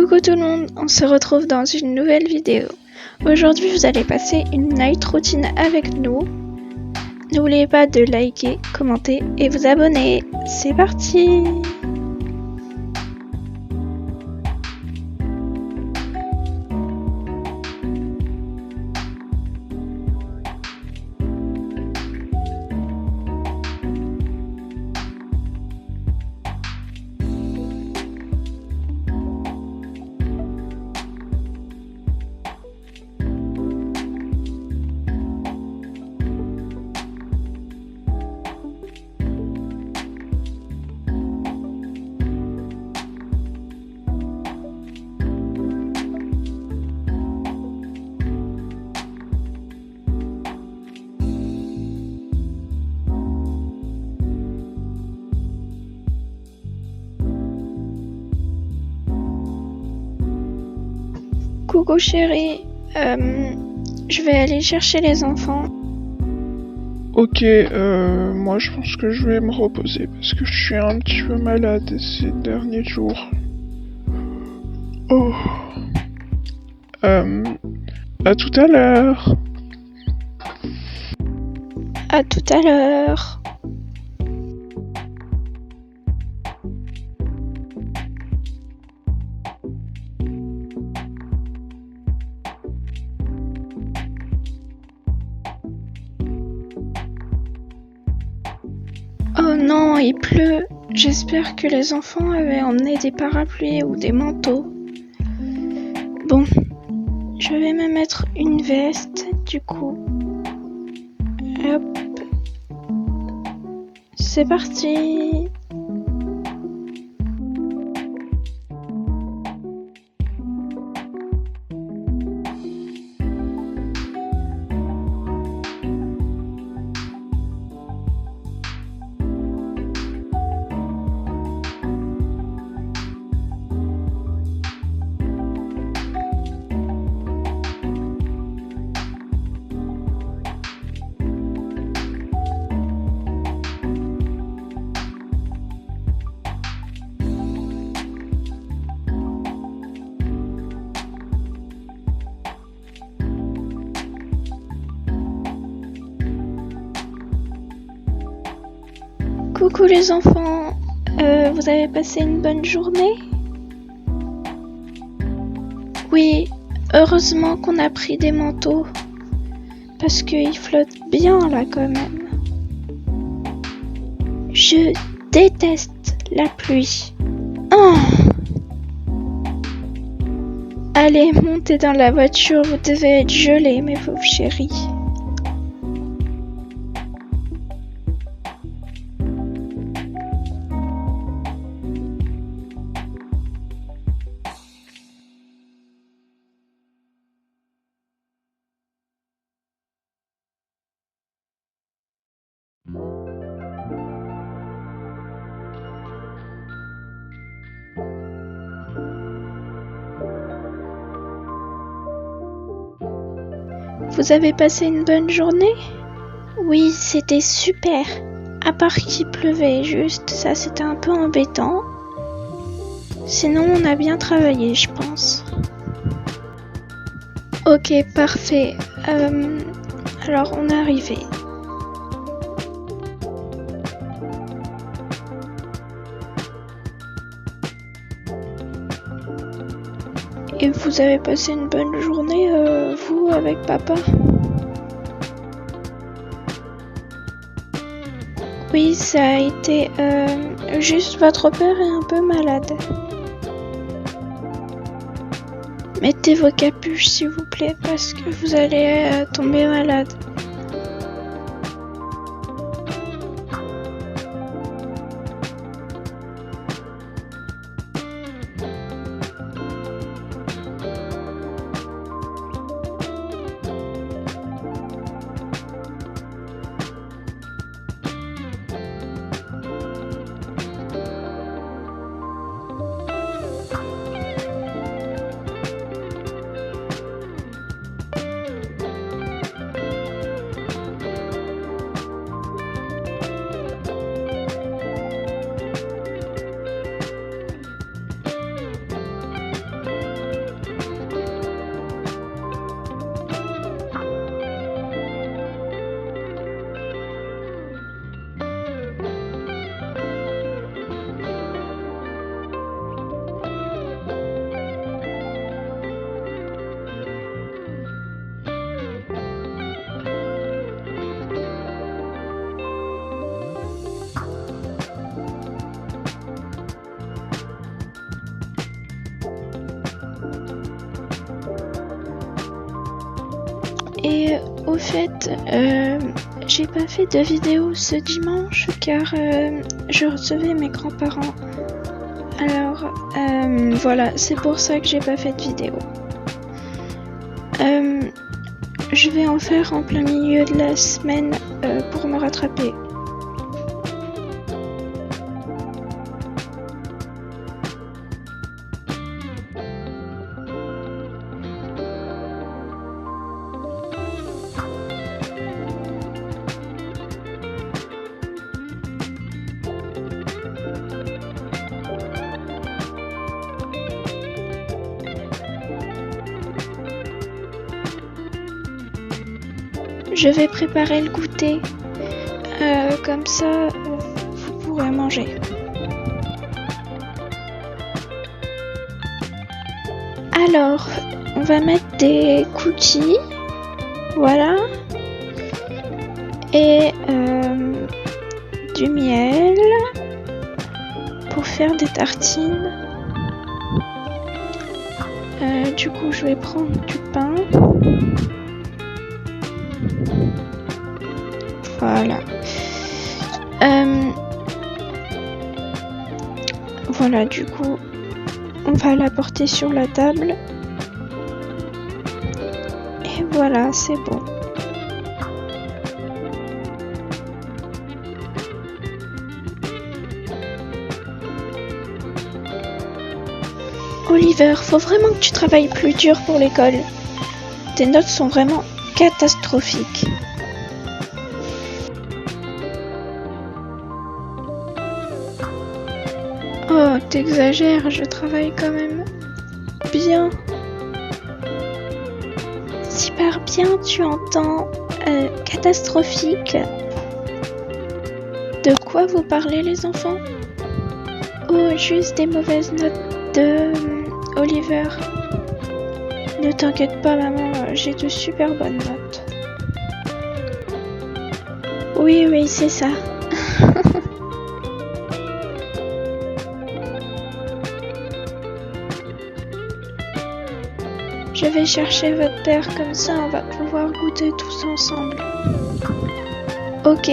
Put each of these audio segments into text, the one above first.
Coucou tout le monde, on se retrouve dans une nouvelle vidéo. Aujourd'hui vous allez passer une night routine avec nous. N'oubliez pas de liker, commenter et vous abonner. C'est parti! Coucou chérie, je vais aller chercher les enfants. Ok, moi je pense que je vais me reposer parce que je suis un petit peu malade ces derniers jours. Oh. À tout à l'heure. À tout à l'heure. Oh non, il pleut. J'espère que les enfants avaient emmené des parapluies ou des manteaux. Bon, je vais me mettre une veste du coup. Hop. C'est parti. Coucou les enfants, vous avez passé une bonne journée? Oui, heureusement qu'on a pris des manteaux, parce qu'il flotte bien là quand même. Je déteste la pluie. Oh! Allez, montez dans la voiture, vous devez être gelés mes pauvres chéris. Vous avez passé une bonne journée? Oui, c'était super. À part qu'il pleuvait juste, ça c'était un peu embêtant. Sinon, on a bien travaillé, je pense. Ok, parfait. Alors, on est arrivé. Et vous avez passé une bonne journée, vous, avec papa? Oui, ça a été... juste votre père est un peu malade. Mettez vos capuches, s'il vous plaît, parce que vous allez tomber malade. au fait, j'ai pas fait de vidéo ce dimanche car je recevais mes grands-parents. Alors, voilà, c'est pour ça que j'ai pas fait de vidéo. Je vais en faire en plein milieu de la semaine pour me rattraper. Je vais préparer le goûter, comme ça vous pourrez manger. Alors, on va mettre des cookies, voilà, et du miel pour faire des tartines. Du coup, je vais prendre du pain. Voilà. Voilà, du coup, on va la porter sur la table. Et voilà, c'est bon. Oliver, faut vraiment que tu travailles plus dur pour l'école. Tes notes sont vraiment catastrophiques. Oh, t'exagères, je travaille quand même bien. Si par bien tu entends catastrophique, de quoi vous parlez les enfants? Oh, juste des mauvaises notes de Oliver. Ne t'inquiète pas maman, j'ai de super bonnes notes. Oui, c'est ça. Je vais chercher votre père, comme ça on va pouvoir goûter tous ensemble. Ok.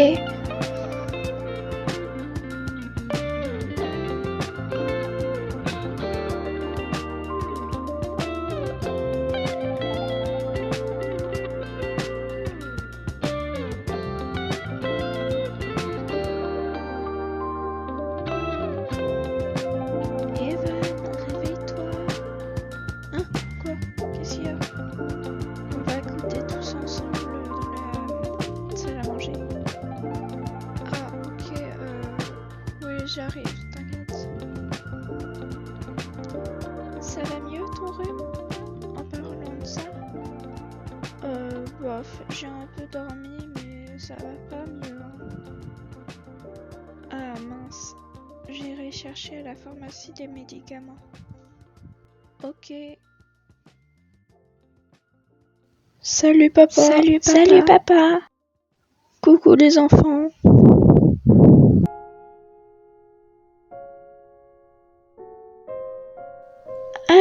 J'arrive, t'inquiète. Ça va mieux ton rhume? En parlant de ça? Bof, j'ai un peu dormi, mais ça va pas mieux. Ah mince, j'irai chercher à la pharmacie des médicaments. Ok. Salut papa. Salut papa. Coucou les enfants.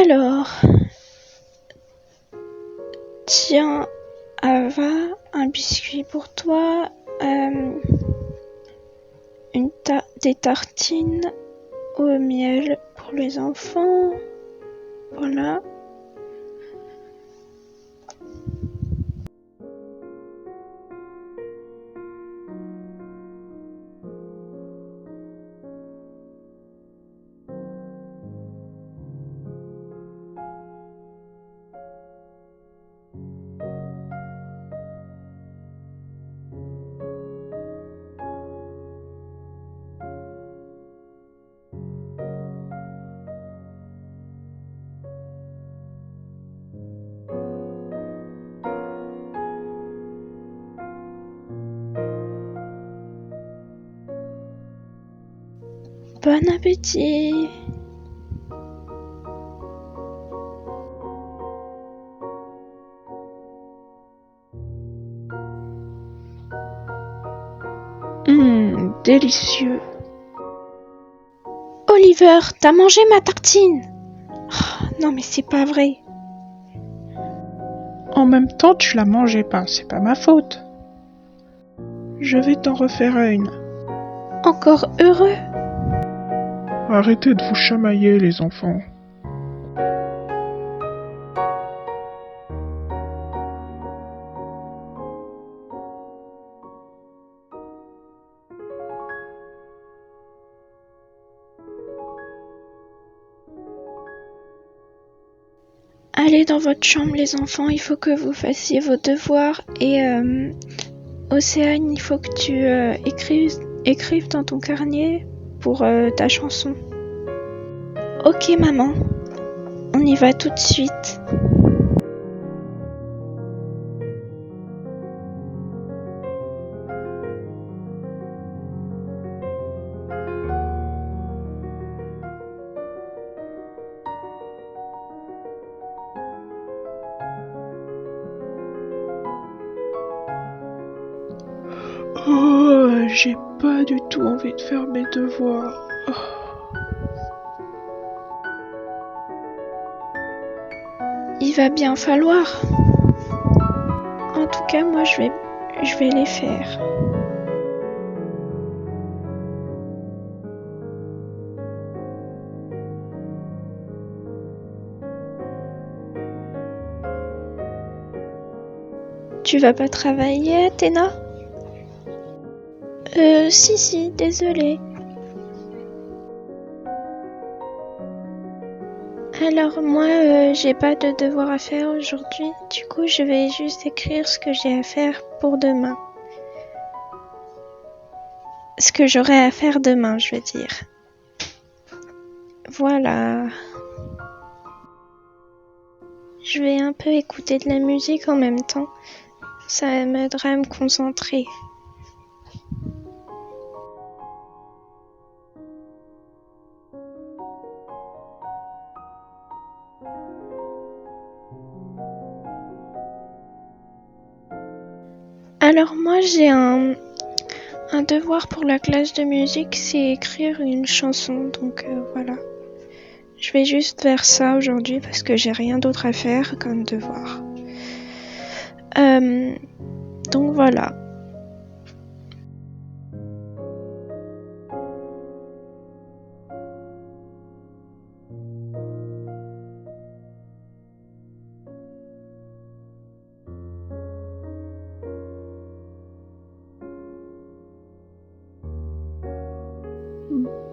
Alors, tiens, Ava, un biscuit pour toi, des tartines au miel pour les enfants, voilà. Bon appétit! Délicieux. Oliver, t'as mangé ma tartine? Oh, non mais c'est pas vrai. Oh en même temps, tu la mangeais pas, c'est pas ma faute. Je vais t'en refaire une. Encore heureux. Arrêtez de vous chamailler, les enfants. Allez dans votre chambre les enfants, il faut que vous fassiez vos devoirs et Océane, il faut que tu écrives dans ton carnet pour ta chanson. Ok maman, on y va tout de suite. Oh, j'ai pas du tout envie de faire mes devoirs. Il va bien falloir. En tout cas, moi je vais les faire. Tu vas pas travailler, Athéna ? Si, désolée. Alors moi, j'ai pas de devoir à faire aujourd'hui. Du coup, je vais juste écrire ce que j'ai à faire pour demain. Ce que j'aurai à faire demain, je veux dire. Voilà. Je vais un peu écouter de la musique en même temps. Ça m'aidera à me concentrer. Alors moi j'ai un devoir pour la classe de musique, c'est écrire une chanson, donc voilà. Je vais juste faire ça aujourd'hui parce que j'ai rien d'autre à faire comme devoir. Donc voilà.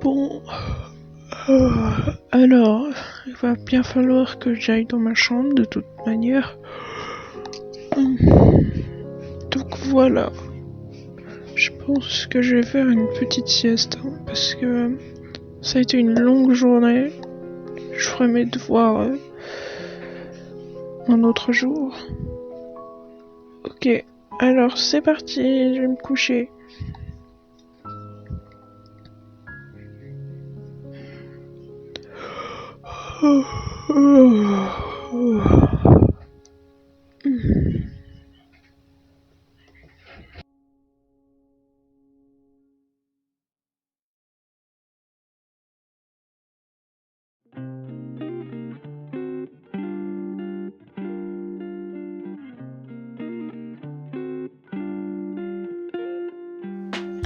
Bon, alors, il va bien falloir que j'aille dans ma chambre de toute manière. Donc voilà, je pense que je vais faire une petite sieste parce que ça a été une longue journée. Je ferai mes devoirs un autre jour. Ok, alors c'est parti, je vais me coucher.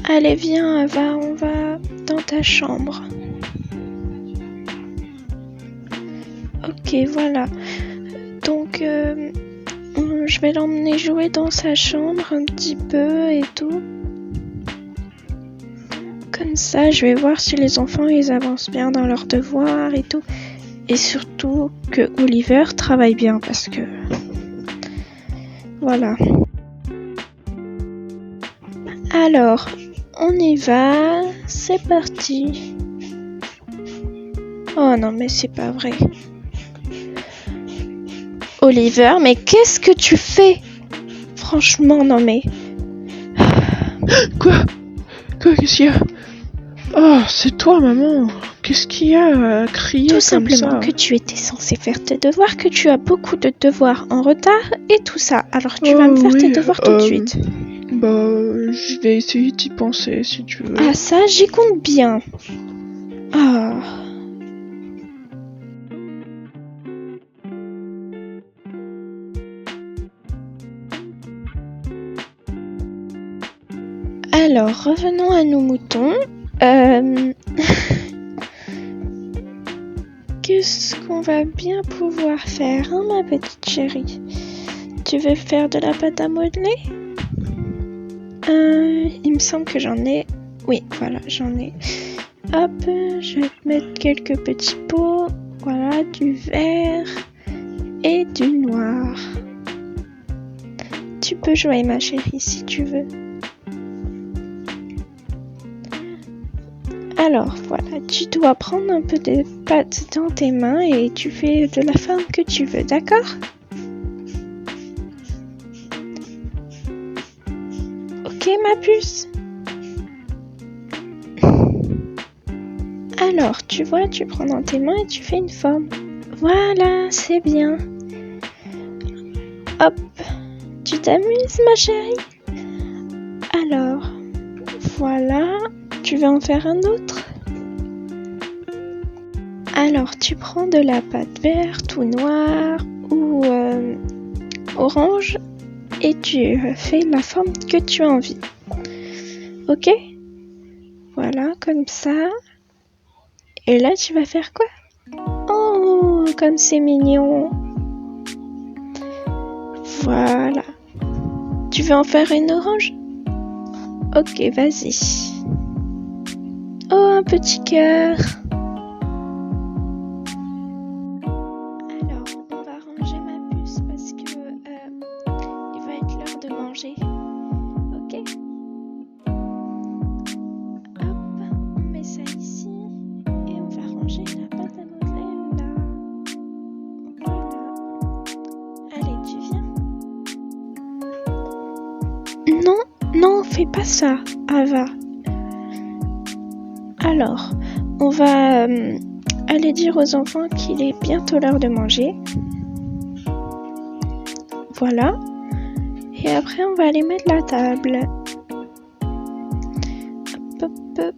Allez viens Ava, on va dans ta chambre. Ok voilà. Donc je vais l'emmener jouer dans sa chambre un petit peu et tout. Comme ça, je vais voir si les enfants ils avancent bien dans leurs devoirs et tout. Et surtout que Oliver travaille bien parce que... Voilà. Alors, on y va. C'est parti. Oh non, mais c'est pas vrai. Oliver, mais qu'est-ce que tu fais ? Franchement, non mais... Quoi, qu'est-ce qu'il y a ? Oh, c'est toi, maman. Qu'est-ce qu'il y a à crier Tout comme simplement ça ? que tu étais censé faire tes devoirs, que tu as beaucoup de devoirs en retard et tout ça. Alors tu vas me faire tes devoirs tout de suite. Bah, je vais essayer d'y penser si tu veux. Ah ça, j'y compte bien. Ah... Alors, revenons à nos moutons. Qu'est-ce qu'on va bien pouvoir faire, hein, ma petite chérie? Tu veux faire de la pâte à modeler? Il me semble que j'en ai. Oui, voilà, j'en ai. Hop, je vais te mettre quelques petits pots. Voilà, du vert et du noir. Tu peux jouer, ma chérie, si tu veux. Alors, voilà, tu dois prendre un peu de pâte dans tes mains et tu fais de la forme que tu veux, d'accord? Ok, ma puce? Alors, tu vois, tu prends dans tes mains et tu fais une forme. Voilà, c'est bien. Hop, tu t'amuses, ma chérie? Alors, voilà, tu veux en faire un autre? Alors, tu prends de la pâte verte ou noire ou orange et tu fais la forme que tu as envie. Ok? Voilà, comme ça. Et là, tu vas faire quoi? Oh, comme c'est mignon. Voilà. Tu veux en faire une orange? Ok, vas-y. Oh, un petit cœur. Alors, on va ranger ma puce parce que il va être l'heure de manger. Ok? Hop, on met ça ici et on va ranger la pâte à modeler là. Voilà. Allez, tu viens? Non, non, fais pas ça, Ava. Alors, on va aller dire aux enfants qu'il est bientôt l'heure de manger. Voilà. Et après, on va aller mettre la table. Hop, hop, hop.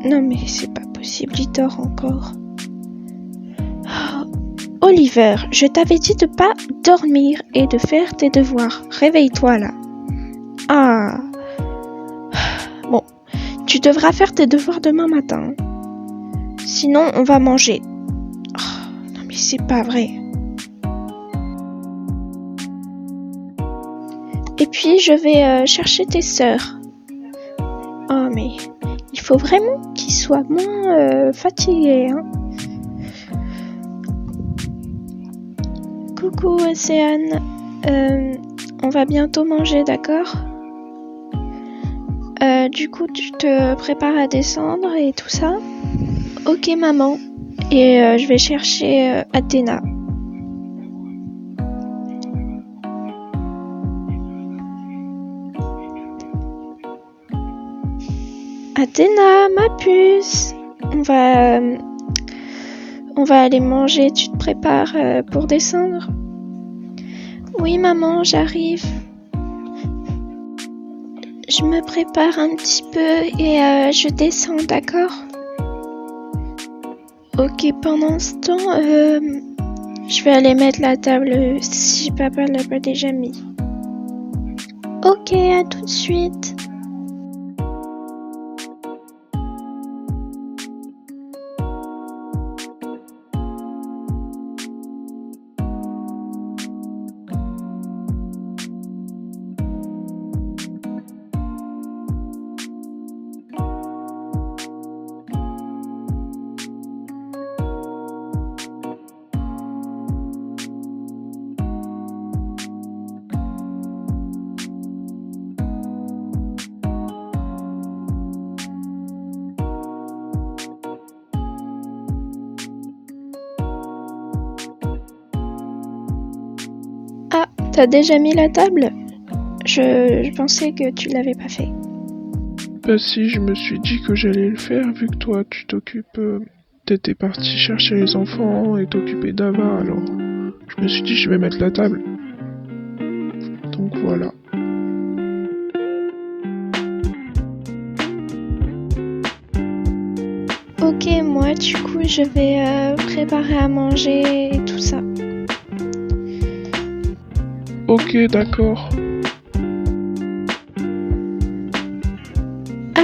Non, mais c'est pas possible, il dort encore. Oh, Oliver, je t'avais dit de pas dormir et de faire tes devoirs. Réveille-toi là. Ah. Bon, tu devras faire tes devoirs demain matin. Sinon, on va manger. Oh, non, mais c'est pas vrai. Et puis, je vais chercher tes sœurs. Oh, mais il faut vraiment qu'ils soient moins fatigués. Hein. Coucou, Océane. On va bientôt manger, d'accord? Du coup, tu te prépares à descendre et tout ça? Ok, maman. Et je vais chercher Athéna. Athéna, ma puce. On va aller manger. Tu te prépares pour descendre? Oui, maman, j'arrive. Je me prépare un petit peu et je descends, d'accord? Ok, pendant ce temps, je vais aller mettre la table si papa l'a pas déjà mis. Ok, à tout de suite. Ah, t'as déjà mis la table? Je pensais que tu l'avais pas fait. Bah si, je me suis dit que j'allais le faire vu que toi tu t'occupes... T'étais parti chercher les enfants et t'occuper d'Ava, alors je me suis dit je vais mettre la table. Donc voilà. Ok, moi du coup je vais préparer à manger et tout ça. Ok, d'accord.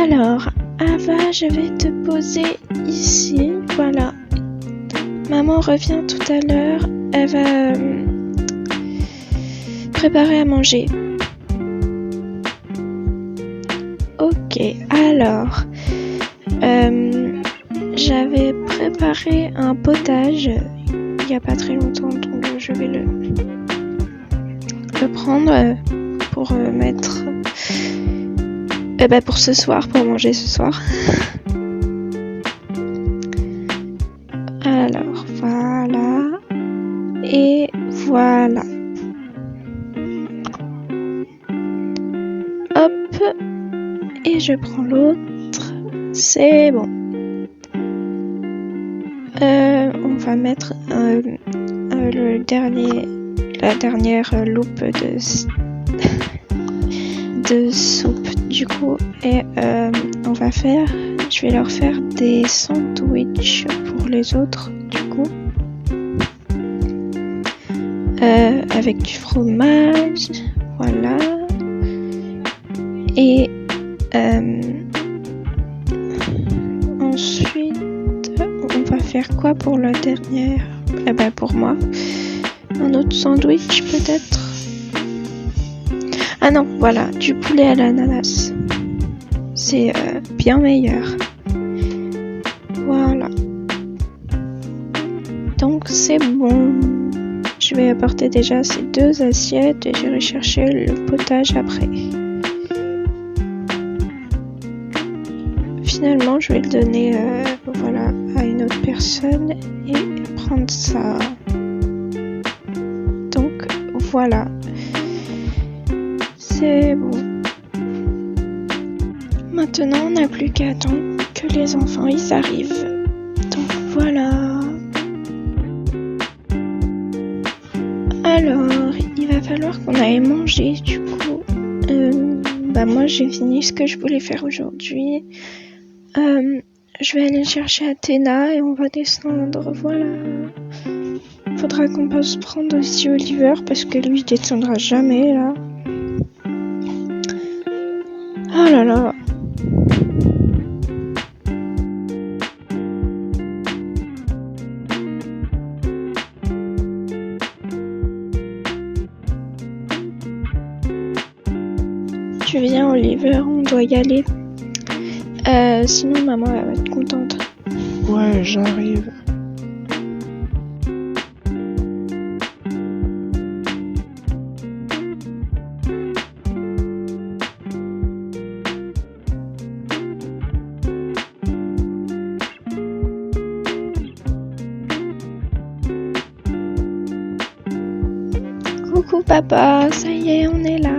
Alors, Ava, je vais te poser ici. Voilà. Maman revient tout à l'heure. Elle va préparer à manger. Ok, alors, j'avais préparé un potage il n'y a pas très longtemps, donc je vais le prendre pour mettre, pour ce soir, pour manger ce soir. Alors, voilà, et voilà. Hop, et je prends l'autre, c'est bon. On va mettre la dernière loupe de soupe du coup, et je vais leur faire des sandwichs pour les autres du coup, avec du fromage, voilà, et ensuite on va faire quoi pour la dernière? Pour moi, un autre sandwich peut-être. Ah non, voilà, du poulet à l'ananas. C'est bien meilleur. Voilà. Donc c'est bon. Je vais apporter déjà ces 2 assiettes et j'irai chercher le potage après. Finalement, je vais le donner à une autre personne et prendre ça. Donc voilà. C'est bon. Maintenant, on n'a plus qu'à attendre que les enfants ils arrivent. Donc voilà. Alors, il va falloir qu'on aille manger du coup. Moi j'ai fini ce que je voulais faire aujourd'hui. Je vais aller chercher Athéna et on va descendre, voilà. Faudra qu'on passe prendre aussi Oliver parce que lui il descendra jamais là. Oh là là. Tu viens Oliver, on doit y aller. Sinon maman elle va être contente. Ouais, j'arrive. Coucou papa, ça y est, on est là.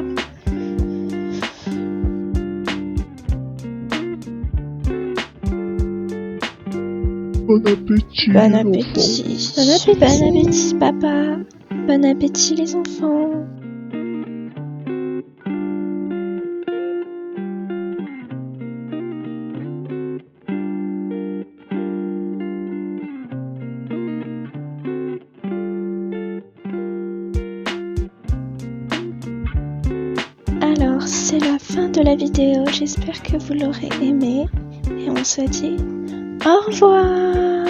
Bon appétit. Bon appétit. Bon appétit. Bon appétit papa. Bon appétit les enfants. Alors, c'est la fin de la vidéo. J'espère que vous l'aurez aimé. Et on se dit au revoir.